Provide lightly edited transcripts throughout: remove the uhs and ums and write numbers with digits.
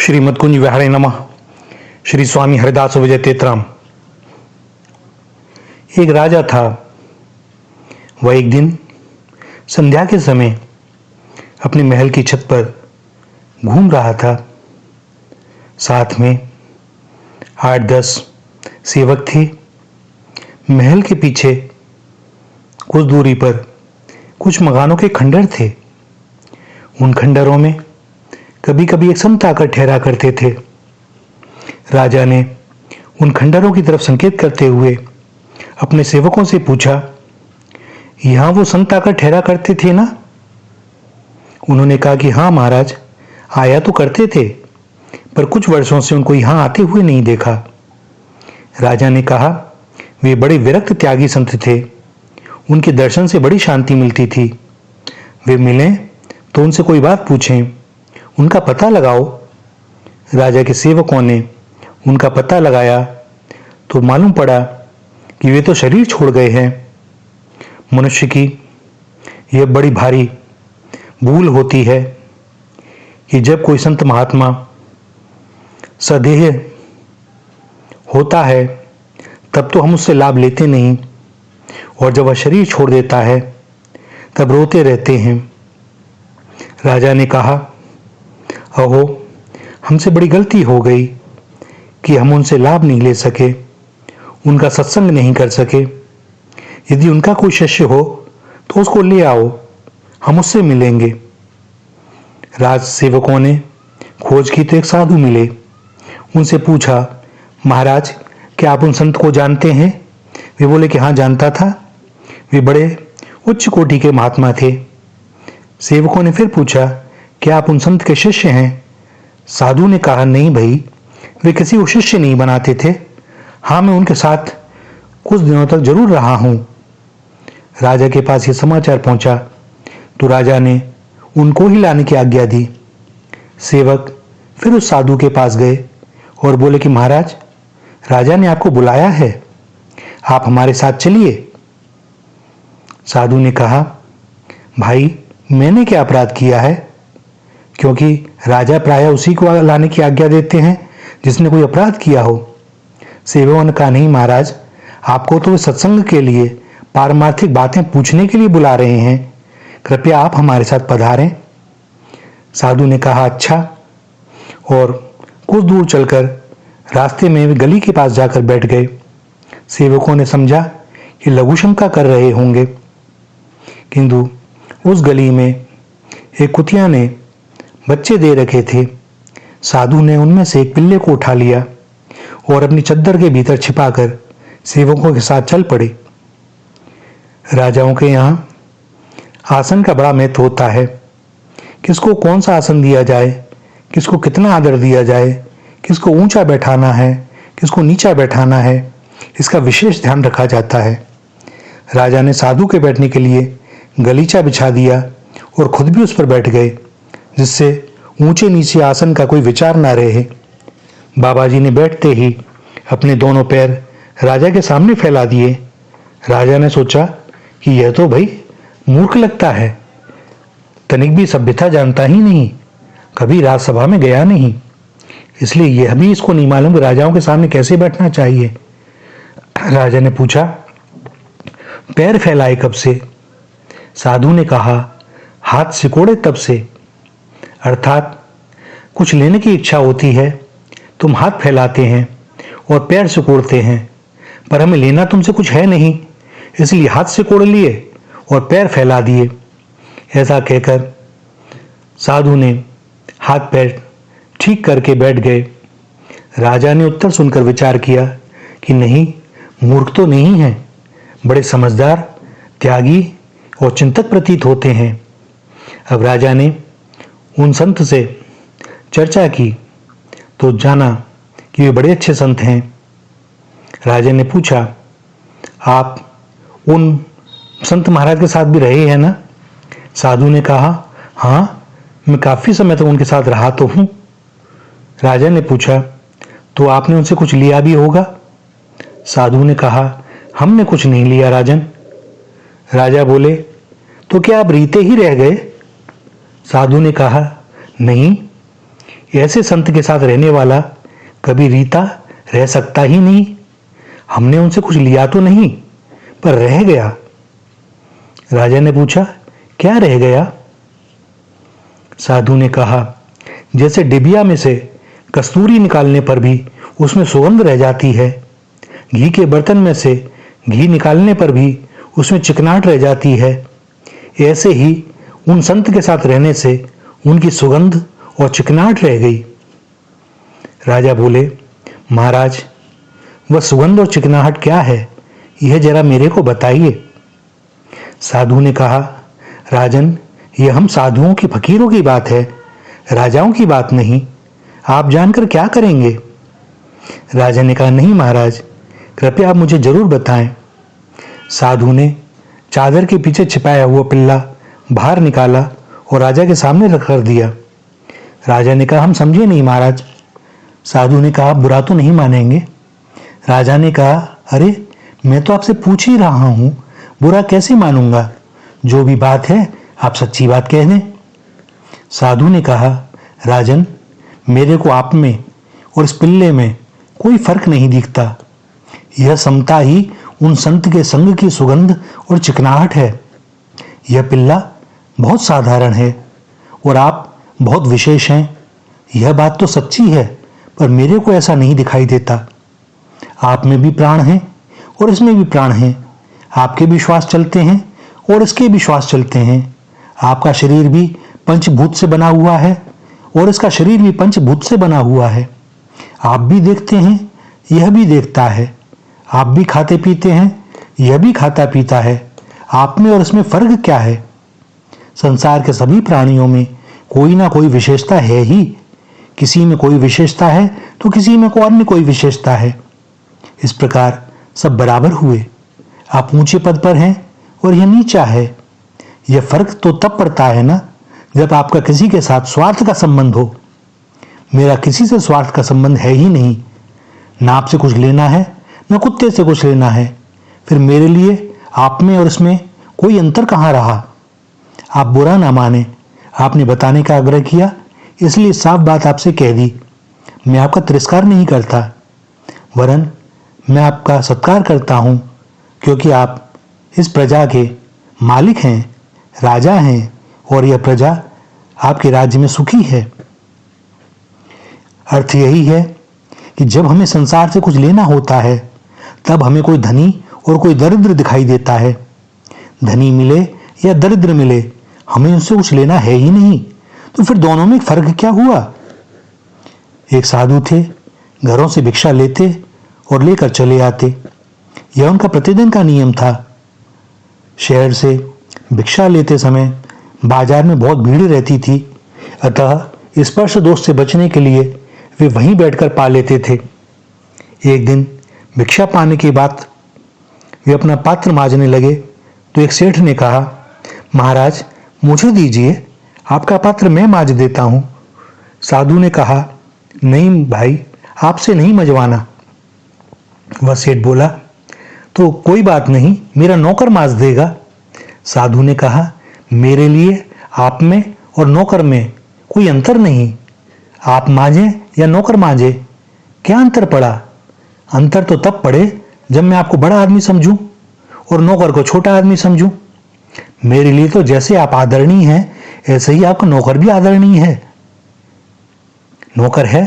श्रीमद्कुंज विहारे नमः। श्री स्वामी हरिदास विजय तेतराम। एक राजा था। वह एक दिन संध्या के समय अपने महल की छत पर घूम रहा था। साथ में 8-10 सेवक थे। महल के पीछे कुछ दूरी पर कुछ मकानों के खंडर थे। उन खंडरों में कभी कभी एक संत आकर ठहरा करते थे। राजा ने उन खंडरों की तरफ संकेत करते हुए अपने सेवकों से पूछा, यहां वो संत आकर ठहरा करते थे ना? उन्होंने कहा कि हाँ महाराज, आया तो करते थे, पर कुछ वर्षों से उनको यहां आते हुए नहीं देखा। राजा ने कहा, वे बड़े विरक्त त्यागी संत थे, उनके दर्शन से बड़ी शांति मिलती थी। वे मिलें तो उनसे कोई बात पूछें, उनका पता लगाओ। राजा के सेवकों ने उनका पता लगाया तो मालूम पड़ा कि वे तो शरीर छोड़ गए हैं। मनुष्य की यह बड़ी भारी भूल होती है कि जब कोई संत महात्मा सदेह होता है तब तो हम उससे लाभ लेते नहीं, और जब वह शरीर छोड़ देता है तब रोते रहते हैं। राजा ने कहा, अहो, हमसे बड़ी गलती हो गई कि हम उनसे लाभ नहीं ले सके, उनका सत्संग नहीं कर सके। यदि उनका कोई शिष्य हो तो उसको ले आओ, हम उससे मिलेंगे। राज सेवकों ने खोज की तो एक साधु मिले। उनसे पूछा, महाराज, क्या आप उन संत को जानते हैं? वे बोले कि हाँ, जानता था, वे बड़े उच्च कोटि के महात्मा थे। सेवकों ने फिर पूछा, क्या आप उन संत के शिष्य हैं? साधु ने कहा, नहीं भाई, वे किसी को शिष्य नहीं बनाते थे। हाँ, मैं उनके साथ कुछ दिनों तक जरूर रहा हूं। राजा के पास ये समाचार पहुंचा तो राजा ने उनको ही लाने की आज्ञा दी। सेवक फिर उस साधु के पास गए और बोले कि महाराज, राजा ने आपको बुलाया है, आप हमारे साथ चलिए। साधु ने कहा, भाई, मैंने क्या अपराध किया है? क्योंकि राजा प्रायः उसी को लाने की आज्ञा देते हैं जिसने कोई अपराध किया हो। सेवकों ने कहा, नहीं महाराज, आपको तो वे सत्संग के लिए, पारमार्थिक बातें पूछने के लिए बुला रहे हैं, कृपया आप हमारे साथ पधारें। साधु ने कहा, अच्छा, और कुछ दूर चलकर रास्ते में वे गली के पास जाकर बैठ गए। सेवकों ने समझा कि लघु शंका कर रहे होंगे, किंतु उस गली में एक कुतिया ने बच्चे दे रखे थे। साधु ने उनमें से एक पिल्ले को उठा लिया और अपनी चद्दर के भीतर छिपाकर सेवकों के साथ चल पड़े। राजाओं के यहाँ आसन का बड़ा महत्व होता है। किसको कौन सा आसन दिया जाए, किसको कितना आदर दिया जाए, किसको ऊंचा बैठाना है, किसको नीचा बैठाना है, इसका विशेष ध्यान रखा जाता है। राजा ने साधु के बैठने के लिए गलीचा बिछा दिया और खुद भी उस पर बैठ गए, जिससे ऊंचे नीचे आसन का कोई विचार ना रहे। बाबा जी ने बैठते ही अपने दोनों पैर राजा के सामने फैला दिए। राजा ने सोचा कि यह तो भाई मूर्ख लगता है, तनिक भी सभ्यता जानता ही नहीं, कभी राजसभा में गया नहीं, इसलिए यह भी इसको नहीं मालूम कि राजाओं के सामने कैसे बैठना चाहिए। राजा ने पूछा, पैर फैलाए कब से? साधु ने कहा, हाथ सिकोड़े तब से। अर्थात कुछ लेने की इच्छा होती है, तुम हाथ फैलाते हैं और पैर सिकोड़ते हैं, पर हमें लेना तुमसे कुछ है नहीं, इसलिए हाथ सिकोड़ लिए और पैर फैला दिए। ऐसा कहकर साधु ने हाथ पैर ठीक करके बैठ गए। राजा ने उत्तर सुनकर विचार किया कि नहीं, मूर्ख तो नहीं है, बड़े समझदार, त्यागी और चिंतक प्रतीत होते हैं। अब राजा ने उन संत से चर्चा की तो जाना कि वे बड़े अच्छे संत हैं। राजा ने पूछा, आप उन संत महाराज के साथ भी रहे हैं ना? साधु ने कहा, हाँ, मैं काफी समय तक उनके साथ रहा तो हूं। राजा ने पूछा, तो आपने उनसे कुछ लिया भी होगा? साधु ने कहा, हमने कुछ नहीं लिया राजन। राजा बोले, तो क्या आप रीते ही रह गए? साधु ने कहा, नहीं, ऐसे संत के साथ रहने वाला कभी रीता रह सकता ही नहीं। हमने उनसे कुछ लिया तो नहीं, पर रह गया। राजा ने पूछा, क्या रह गया? साधु ने कहा, जैसे डिबिया में से कस्तूरी निकालने पर भी उसमें सुगंध रह जाती है, घी के बर्तन में से घी निकालने पर भी उसमें चिकनाहट रह जाती है, ऐसे ही उन संत के साथ रहने से उनकी सुगंध और चिकनाहट रह गई। राजा बोले, महाराज, वह सुगंध और चिकनाहट क्या है, यह जरा मेरे को बताइए। साधु ने कहा, राजन, यह हम साधुओं की फकीरों की बात है, राजाओं की बात नहीं। आप जानकर क्या करेंगे? राजा ने कहा, नहीं महाराज, कृपया आप मुझे जरूर बताएं। साधु ने चादर के पीछे छिपाया हुआ पिल्ला बाहर निकाला और राजा के सामने रख कर दिया। राजा ने कहा, हम समझे नहीं महाराज। साधु ने कहा, बुरा तो नहीं मानेंगे? राजा ने कहा, अरे मैं तो आपसे पूछ ही रहा हूं, बुरा कैसे मानूंगा? जो भी बात है आप सच्ची बात कह दें। साधु ने कहा, राजन, मेरे को आप में और इस पिल्ले में कोई फर्क नहीं दिखता। यह समता ही उन संत के संग की सुगंध और चिकनाहट है। यह पिल्ला बहुत साधारण है और आप बहुत विशेष हैं। यह बात तो सच्ची है, पर मेरे को ऐसा नहीं दिखाई देता। आप में भी प्राण हैं और इसमें भी प्राण हैं। आपके भी श्वास चलते हैं और इसके भी श्वास चलते हैं। आपका शरीर भी पंचभूत से बना हुआ है और इसका शरीर भी पंचभूत से बना हुआ है। आप भी देखते हैं, यह भी देखता है। आप भी खाते पीते हैं, यह भी खाता पीता है। आप में और इसमें फर्क क्या है? संसार के सभी प्राणियों में कोई ना कोई विशेषता है ही। किसी में कोई विशेषता है तो किसी में कोई अन्य कोई विशेषता है। इस प्रकार सब बराबर हुए। आप ऊंचे पद पर हैं और यह नीचा है। यह फर्क तो तब पड़ता है ना, जब आपका किसी के साथ स्वार्थ का संबंध हो। मेरा किसी से स्वार्थ का संबंध है ही नहीं। ना आपसे कुछ लेना है, न कुत्ते से कुछ लेना है। फिर मेरे लिए आप में और इसमें कोई अंतर कहाँ रहा? आप बुरा ना माने, आपने बताने का आग्रह किया, इसलिए साफ बात आपसे कह दी। मैं आपका तिरस्कार नहीं करता, वरन मैं आपका सत्कार करता हूं, क्योंकि आप इस प्रजा के मालिक हैं, राजा हैं और यह प्रजा आपके राज्य में सुखी है। अर्थ यही है कि जब हमें संसार से कुछ लेना होता है, तब हमें कोई धनी और कोई दरिद्र दिखाई देता है। धनी मिले या दरिद्र मिले, हमें उनसे कुछ लेना है ही नहीं, तो फिर दोनों में फर्क क्या हुआ? एक साधु थे, घरों से भिक्षा लेते और लेकर चले आते। यह उनका प्रतिदिन का नियम था। शहर से भिक्षा लेते समय बाजार में बहुत भीड़ रहती थी, अतः स्पर्श दोष से बचने के लिए वे वहीं बैठकर पा लेते थे। एक दिन भिक्षा पाने के बाद वे अपना पात्र मांजने लगे तो एक सेठ ने कहा, महाराज मुझे दीजिए, आपका पात्र मैं मांज देता हूं। साधु ने कहा, नहीं भाई, आपसे नहीं मजवाना। वह सेठ बोला, तो कोई बात नहीं, मेरा नौकर मांज देगा। साधु ने कहा, मेरे लिए आप में और नौकर में कोई अंतर नहीं। आप मांझे या नौकर मांझे, क्या अंतर पड़ा? अंतर तो तब पड़े जब मैं आपको बड़ा आदमी समझूं और नौकर को छोटा आदमी समझूं। मेरे लिए तो जैसे आप आदरणीय हैं, ऐसे ही आपका नौकर भी आदरणीय है। नौकर है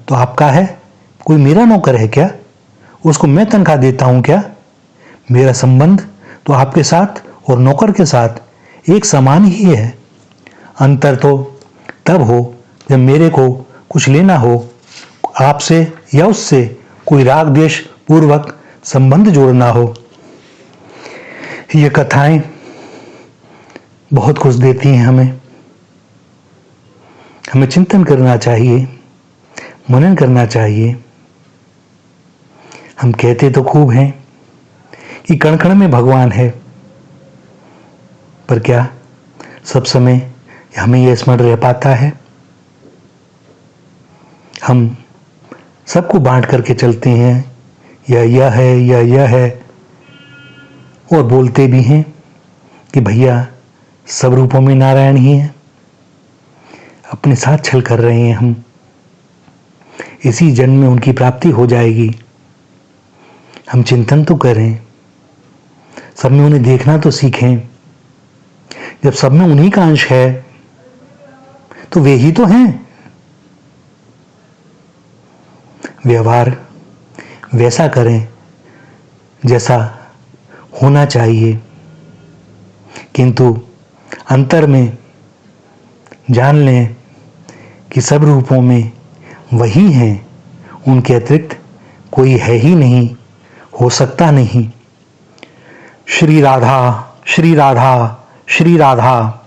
तो आपका है, कोई मेरा नौकर है क्या? उसको मैं तनख्वाह देता हूं क्या? मेरा संबंध तो आपके साथ और नौकर के साथ एक समान ही है। अंतर तो तब हो जब मेरे को कुछ लेना हो, आपसे या उससे कोई राग द्वेष पूर्वक संबंध जोड़ना हो। ये कथाएं बहुत कुछ देती हैं हमें चिंतन करना चाहिए, मनन करना चाहिए। हम कहते तो खूब हैं कि कण कण में भगवान है, पर क्या सब समय हमें यह स्मरण रह पाता है? हम सबको बांट करके चलते हैं, यह है यह है, और बोलते भी हैं कि भैया सब रूपों में नारायण ही है। अपने साथ छल कर रहे हैं हम। इसी जन्म में उनकी प्राप्ति हो जाएगी। हम चिंतन तो करें, सब में उन्हें देखना तो सीखें। जब सब में उन्हीं का अंश है तो वे ही तो हैं। व्यवहार वैसा करें जैसा होना चाहिए, किंतु अंतर में जान लें कि सब रूपों में वही हैं, उनके अतिरिक्त कोई है ही नहीं, हो सकता नहीं। श्री राधा, श्री राधा, श्री राधा।